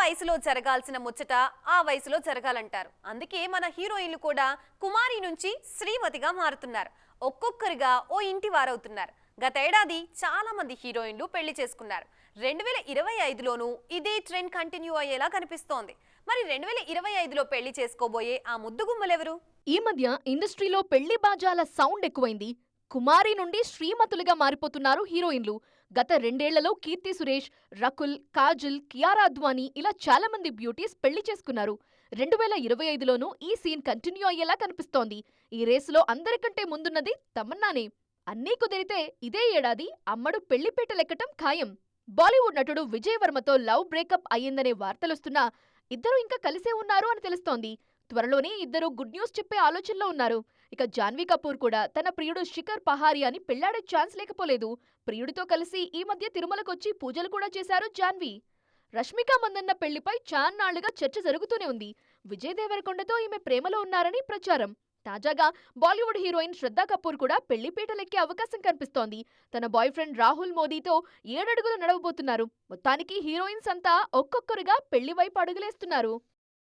వయసులో జరగాల్సిన ముచ్చట ఆ వయసులో జరగాలంటారు. అందుకే మన హీరోయిన్లు కూడా కుమారి నుంచి శ్రీమతిగా మారుతున్నారు. ఒక్కొక్కరిగా ఓ ఇంటి వారవుతున్నారు. గతేడాది చాలా మంది హీరోయిన్లు పెళ్లి చేసుకున్నారు. 2025లోనూ ఇదే ట్రెండ్ కంటిన్యూ అయ్యేలా కనిపిస్తోంది. మరి 2025లో పెళ్లి చేసుకోబోయే ఆ ముద్దుగుమ్మలెవరు? ఈ మధ్య ఇండస్ట్రీలో పెళ్లి బాజాల సౌండ్ ఎక్కువైంది. కుమారి నుండి శ్రీమతులుగా మారిపోతున్నారు హీరోయిన్లు. గత 2 ఏళ్లలో కీర్తి సురేష్, రకుల్, కాజల్, కియారా అద్వానీ ఇలా చాలా మంది బ్యూటీస్ పెళ్లి చేసుకున్నారు. 2025లోనూ ఈ సీన్ కంటిన్యూ అయ్యేలా కనిపిస్తోంది. ఈ రేసులో అందరికంటే ముందున్నది తమన్నానే. అన్నీ కుదిరితే ఇదే ఏడాది అమ్మడు పెళ్లిపీటలెక్కటం ఖాయం. బాలీవుడ్ నటుడు విజయ్ వర్మతో లవ్ బ్రేకప్ అయ్యిందనే వార్తలొస్తున్నా ఇద్దరూ ఇంకా కలిసే ఉన్నారు అని తెలుస్తోంది. త్వరలోనే ఇద్దరు గుడ్ న్యూస్ చెప్పే ఆలోచనలో ఉన్నారు. ఇక జాన్వీ కపూర్ కూడా తన ప్రియుడు శిఖర్ పహారియాని పెళ్లాడే ఛాన్స్ లేకపోలేదు. ప్రియుడితో కలిసి ఈ మధ్య తిరుమలకొచ్చి పూజలు కూడా చేశారు జాన్వీ. రష్మిక మందన్న పెళ్లిపై చాన్నాళ్లుగా చర్చ జరుగుతూనే ఉంది. విజయ్ దేవరకొండతో ఈమె ప్రేమలో ఉన్నారని ప్రచారం. తాజాగా బాలీవుడ్ హీరోయిన్ శ్రద్ధా కపూర్ కూడా పెళ్లిపీటలెక్కే అవకాశం కనిపిస్తోంది. తన బాయ్ ఫ్రెండ్ రాహుల్ మోదీతో 7 అడుగులు నడవబోతున్నారు. మొత్తానికి హీరోయిన్స్ అంతా ఒక్కొక్కరుగా పెళ్లి వైపు అడుగులేస్తున్నారు.